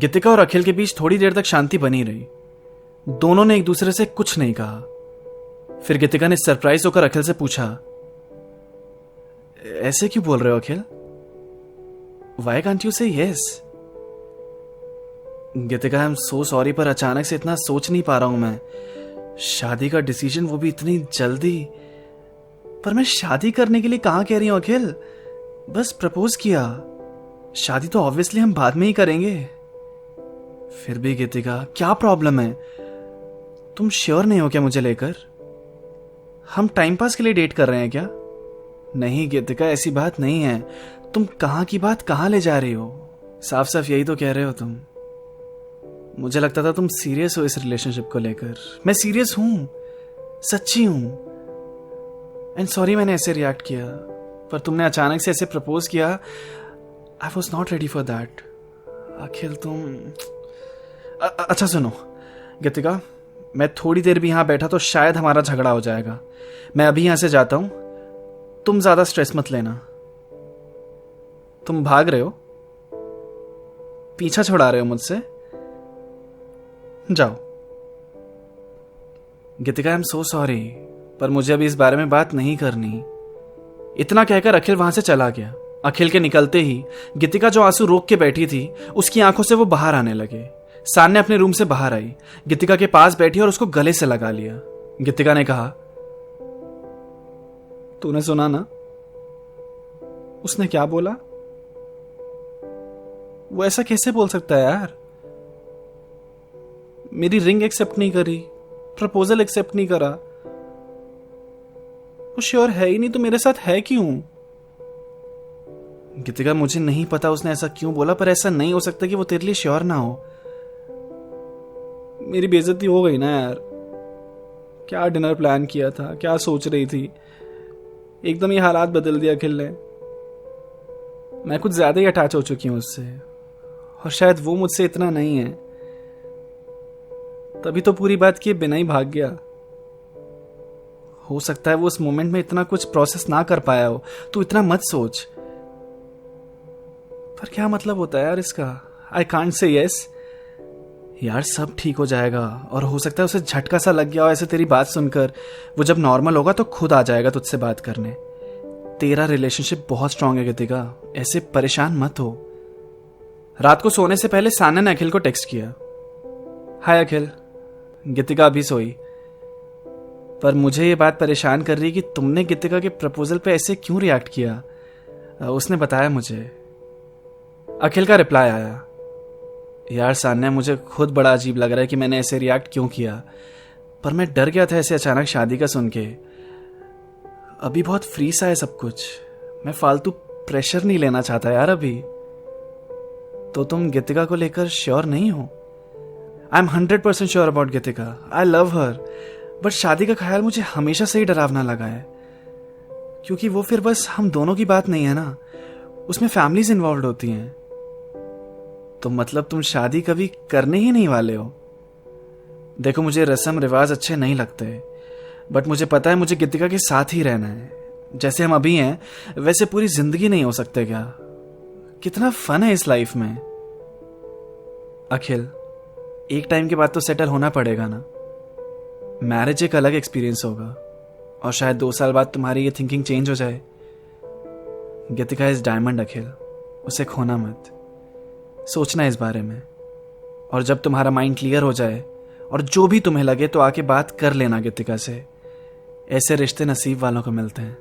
गीतिका और अखिल के बीच थोड़ी देर तक शांति बनी रही। दोनों ने एक दूसरे से कुछ नहीं कहा। फिर गीतिका ने सरप्राइज होकर अखिल से पूछा, ऐसे क्यों बोल रहे हो अखिल? वाई कांट यू से yes? Geetika, I am so sorry, पर अचानक से इतना सोच नहीं पा रहा हूं मैं। शादी का डिसीजन, वो भी इतनी जल्दी। पर मैं शादी करने के लिए कहां कह रही हूं अखिल? बस प्रपोज किया। शादी तो ऑब्वियसली हम बाद में ही करेंगे। फिर भी गीतिका, क्या प्रॉब्लम है? तुम श्योर नहीं हो क्या मुझे लेकर? हम टाइम पास के लिए डेट कर रहे हैं क्या? नहीं गीतिका, ऐसी बात नहीं है। तुम कहां की बात कहां ले जा रही हो? साफ साफ यही तो कह रहे हो तुम। मुझे लगता था तुम सीरियस हो इस रिलेशनशिप को लेकर। मैं सीरियस हूं, सच्ची हूं। एंड सॉरी मैंने ऐसे रिएक्ट किया, पर तुमने अचानक से ऐसे प्रपोज किया। I was not ready for that. Akhil तुम अच्छा सुनो गीतिका, मैं थोड़ी देर भी यहां बैठा तो शायद हमारा झगड़ा हो जाएगा। मैं अभी यहां से जाता हूं, तुम ज्यादा स्ट्रेस मत लेना। तुम भाग रहे हो, पीछा छुड़ा रहे हो मुझसे। जाओ। गीतिका, आई एम सो सॉरी, पर मुझे अभी इस बारे में बात नहीं करनी। इतना कहकर अखिल वहां से चला गया। अखिल के निकलते ही गीतिका जो आंसू रोक के बैठी थी, उसकी आंखों से वो बाहर आने लगे। सान्या अपने रूम से बाहर आई, गीतिका के पास बैठी और उसको गले से लगा लिया। गीतिका ने कहा, तूने सुना ना उसने क्या बोला? वो ऐसा कैसे बोल सकता है यार? मेरी रिंग एक्सेप्ट नहीं करी, प्रपोजल एक्सेप्ट नहीं करा। वो श्योर है ही नहीं तो मेरे साथ है क्यों? गीतिका, मुझे नहीं पता उसने ऐसा क्यों बोला, पर ऐसा नहीं हो सकता कि वो तेरे लिए श्योर ना हो। मेरी बेइज्जती हो गई ना यार। क्या डिनर प्लान किया था, क्या सोच रही थी, एकदम ये हालात बदल दिया अखिल ने। मैं कुछ ज्यादा ही अटैच हो चुकी हूं उससे, और शायद वो मुझसे इतना नहीं है। तभी तो पूरी बात किए बिना ही भाग गया। हो सकता है वो उस मोमेंट में इतना कुछ प्रोसेस ना कर पाया हो। तू इतना मत सोच। पर क्या मतलब होता है यार इसका? I can't say yes. यार सब ठीक हो जाएगा, और हो सकता है उसे झटका सा लग गया हो ऐसे तेरी बात सुनकर। वो जब नॉर्मल होगा तो खुद आ जाएगा तुझसे बात करने। तेरा रिलेशनशिप बहुत स्ट्रांग है गीतिका, ऐसे परेशान मत हो। रात को सोने से पहले सान्या ने अखिल को टेक्स्ट किया, हाय अखिल। गीतिका अभी सोई, पर मुझे ये बात परेशान कर रही है कि तुमने गीतिका के प्रपोजल पे ऐसे क्यों रिएक्ट किया। उसने बताया मुझे। अखिल का रिप्लाई आया, यार सान्या, मुझे खुद बड़ा अजीब लग रहा है कि मैंने ऐसे रिएक्ट क्यों किया, पर मैं डर गया था ऐसे अचानक शादी का सुन के। अभी बहुत फ्री सा है सब कुछ, मैं फालतू प्रेशर नहीं लेना चाहता यार अभी। तो तुम गीतिका को लेकर श्योर नहीं हो? I am 100% sure about Geetika. I love her, but शादी का ख्याल मुझे हमेशा से ही डरावना लगा है, क्योंकि वो फिर बस हम दोनों की बात नहीं है ना, उसमें फैमिलीज इन्वॉल्व होती हैं। तो मतलब तुम शादी कभी करने ही नहीं वाले हो? देखो, मुझे रस्म रिवाज अच्छे नहीं लगते, बट मुझे पता है मुझे गीतिका के साथ ही रहना है। जैसे हम अभी हैं वैसे पूरी जिंदगी नहीं हो सकते क्या? कितना फन है इस लाइफ में। अखिल, एक टाइम के बाद तो सेटल होना पड़ेगा ना। मैरिज एक अलग एक्सपीरियंस होगा, और शायद 2 साल बाद तुम्हारी ये थिंकिंग चेंज हो जाए। गीतिका इज डायमंड अखिल, उसे खोना मत। सोचना इस बारे में, और जब तुम्हारा माइंड क्लियर हो जाए और जो भी तुम्हें लगे तो आके बात कर लेना गीतिका से। ऐसे रिश्ते नसीब वालों को मिलते हैं।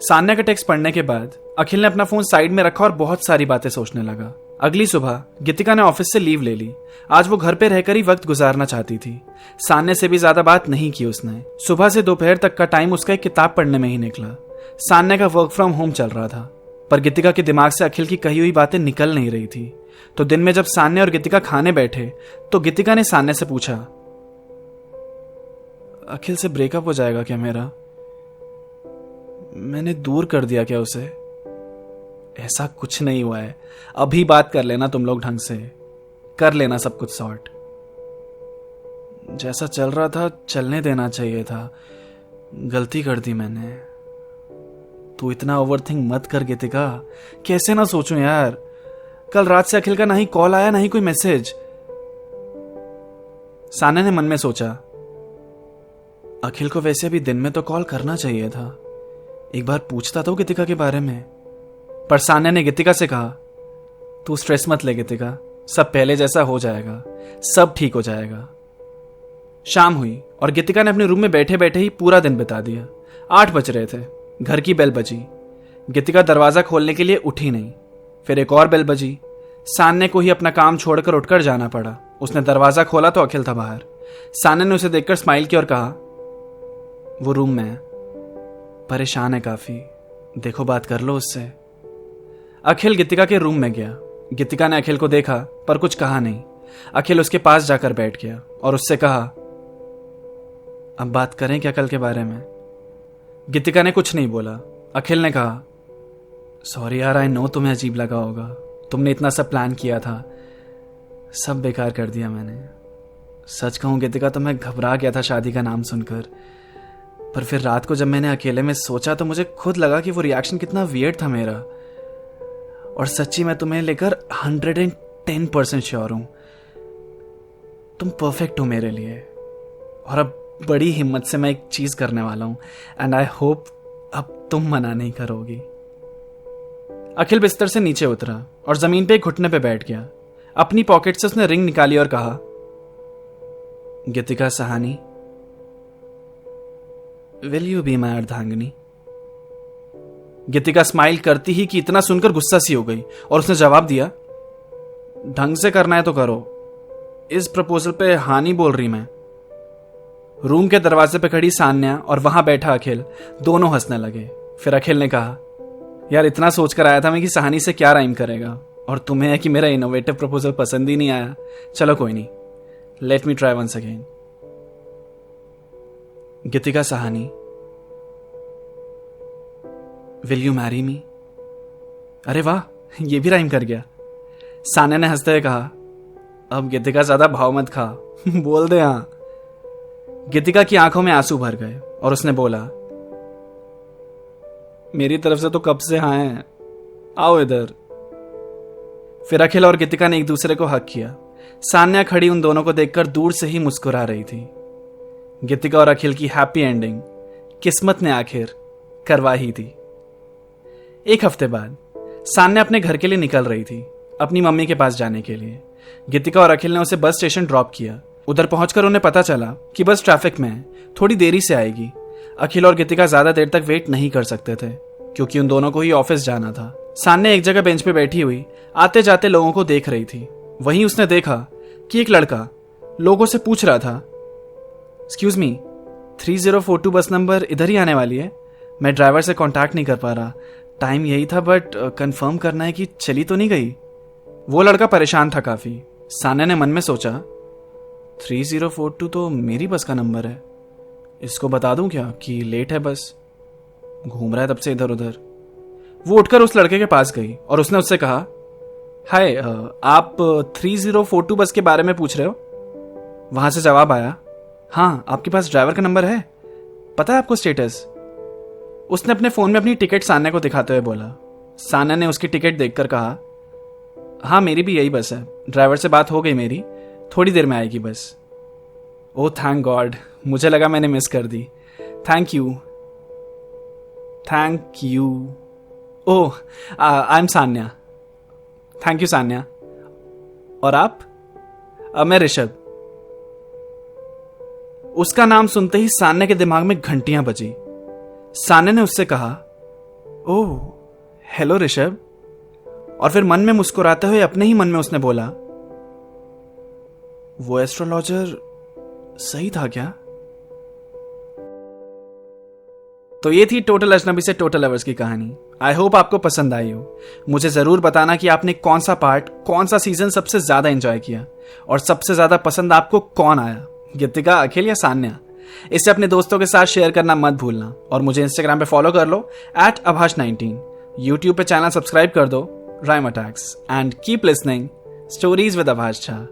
सान्या का टेक्स्ट पढ़ने के बाद अखिल ने अपना फोन साइड में रखा और बहुत सारी बातें सोचने लगा। अगली सुबह गीतिका ने ऑफिस से लीव ले ली। आज वो घर पे रहकर ही वक्त गुजारना चाहती थी। सान्या से भी ज्यादा बात नहीं की उसने। सुबह से दोपहर तक का टाइम उसका एक किताब पढ़ने में ही निकला। सान्या का वर्क फ्रॉम होम चल रहा था, पर गीतिका के दिमाग से अखिल की कही हुई बातें निकल नहीं रही थी। तो दिन में जब सान्या और गीतिका खाने बैठे तो गीतिका ने सान्या से पूछा, अखिल से ब्रेकअप हो जाएगा क्या मेरा? मैंने दूर कर दिया क्या उसे? ऐसा कुछ नहीं हुआ है, अभी बात कर लेना तुम लोग ढंग से, कर लेना सब कुछ सॉर्ट। जैसा चल रहा था चलने देना चाहिए था, गलती कर दी मैंने। तू इतना ओवरथिंक मत कर गीतिका, कैसे ना सोचूं यार। कल रात से अखिल का ना ही कॉल आया ना ही कोई मैसेज। सान्या ने मन में सोचा, अखिल को वैसे भी दिन में तो कॉल करना चाहिए था, एक बार पूछता तो गीतिका के बारे में। पर सान्या ने गीतिका से कहा, तू स्ट्रेस मत ले गीतिका, सब पहले जैसा हो जाएगा, सब ठीक हो जाएगा। शाम हुई और गीतिका ने अपने रूम में बैठे बैठे ही पूरा दिन बिता दिया। 8 बज रहे थे, घर की बेल बजी। गीतिका दरवाजा खोलने के लिए उठी नहीं। फिर एक और बेल बजी। सान्या को ही अपना काम छोड़कर उठकर जाना पड़ा। उसने दरवाजा खोला तो अखिल था बाहर। सान्या ने उसे देखकर स्माइल की और कहा, वो रूम में है, परेशान है काफी, देखो बात कर लो उससे। अखिल गीतिका के रूम में गया। गीतिका ने अखिल को देखा पर कुछ कहा नहीं। अखिल उसके पास जाकर बैठ गया और उससे कहा, अब बात करें क्या कल के बारे में? गीतिका ने कुछ नहीं बोला। अखिल ने कहा, सॉरी यार, आई नो तुम्हें अजीब लगा होगा, तुमने इतना सब प्लान किया था, सब बेकार कर दिया मैंने। सच कहूं गीतिका तो मैं घबरा गया था शादी का नाम सुनकर, पर फिर रात को जब मैंने अकेले में सोचा तो मुझे खुद लगा कि वो रिएक्शन कितना वियर्ड था मेरा। और सच्ची मैं तुम्हें लेकर 110% श्योर हूं, तुम परफेक्ट हो मेरे लिए। और अब बड़ी हिम्मत से मैं एक चीज करने वाला हूं एंड आई होप अब तुम मना नहीं करोगी। अखिल बिस्तर से नीचे उतरा और जमीन पे एक घुटने पे बैठ गया। अपनी पॉकेट से उसने रिंग निकाली और कहा, Geetika Sahani, will you be my अर्धांगिनी? गीतिका स्माइल करती ही कि इतना सुनकर गुस्सा सी हो गई और उसने जवाब दिया, ढंग से करना है तो करो, इस प्रपोजल पे हाँ नहीं बोल रही मैं। रूम के दरवाजे पे खड़ी सान्या और वहां बैठा अखिल दोनों हंसने लगे। फिर अखिल ने कहा, यार इतना सोच कर आया था मैं कि सहानी से क्या राइम करेगा, और तुम्हें है कि मेरा इनोवेटिव प्रपोजल पसंद ही नहीं आया। चलो कोई नहीं, let me try once again. Geetika Sahani, will you marry me? अरे वाह, ये भी राइम कर गया। सान्या ने हंसते हुए कहा, अब गीतिका ज्यादा भाव मत खा, बोल दे हाँ। गीतिका की आंखों में आंसू भर गए और उसने बोला, मेरी तरफ से तो कब से हाँ है, आओ इधर। फिर अखिल और गीतिका ने एक दूसरे को हक किया। सान्या खड़ी उन दोनों को देखकर दूर से ही मुस्कुरा रही थी। गीतिका और अखिल की हैप्पी एंडिंग किस्मत ने आखिर करवा ही दी। एक हफ्ते बाद सान्या अपने घर के लिए निकल रही थी, अपनी मम्मी के पास जाने के लिए। गीतिका और अखिल ने उसे बस स्टेशन ड्रॉप किया। उधर पहुंचकर उन्हें पता चला कि बस ट्रैफिक में है, थोड़ी देरी से आएगी। अखिल और गीतिका ज्यादा देर तक वेट नहीं कर सकते थे क्योंकि उन दोनों को ही ऑफिस जाना था। सान्या एक जगह बेंच पे बैठी हुई आते जाते लोगों को देख रही थी। वहीं उसने देखा कि एक लड़का लोगों से पूछ रहा था, एक्सक्यूज मी, 3042 बस नंबर इधर ही आने वाली है? मैं ड्राइवर से कांटेक्ट नहीं कर पा रहा, टाइम यही था, बट कंफर्म करना है कि चली तो नहीं गई। वो लड़का परेशान था काफी। सान्या ने मन में सोचा, 3042 तो मेरी बस का नंबर है, इसको बता दूं क्या कि लेट है बस, घूम रहा है तब से इधर उधर। वो उठकर उस लड़के के पास गई और उसने उससे कहा, हाय, आप 3042 बस के बारे में पूछ रहे हो? वहां से जवाब आया, हाँ, आपके पास ड्राइवर का नंबर है, पता है आपको स्टेटस? उसने अपने फोन में अपनी टिकट सान्या को दिखाते हुए बोला। सान्या ने उसकी टिकट देखकर कहा, हाँ मेरी भी यही बस है, ड्राइवर से बात हो गई मेरी, थोड़ी देर में आएगी बस। ओह थैंक गॉड, मुझे लगा मैंने मिस कर दी। Thank you. Oh I am Sanya. Thank you Sanya. और आप? मैं ऋषभ। उसका नाम सुनते ही सान्या के दिमाग में घंटियां बजी। सान्या ने उससे कहा, ओह हेलो ऋषभ। और फिर मन में मुस्कुराते हुए अपने ही मन में उसने बोला, वो एस्ट्रोलॉजर सही था क्या? तो ये थी टोटल अजनबी से टोटल लवर्स की कहानी। आई होप आपको पसंद आई हो। मुझे जरूर बताना कि आपने कौन सा पार्ट, कौन सा सीजन सबसे ज्यादा एंजॉय किया और सबसे ज्यादा पसंद आपको कौन आया, गीतिका, अखिल या सान्या। इसे अपने दोस्तों के साथ शेयर करना मत भूलना और मुझे इंस्टाग्राम पे फॉलो कर लो @abhash19। यूट्यूब पे चैनल सब्सक्राइब कर दो rhyme attacks and keep listening stories with Abhash Jha.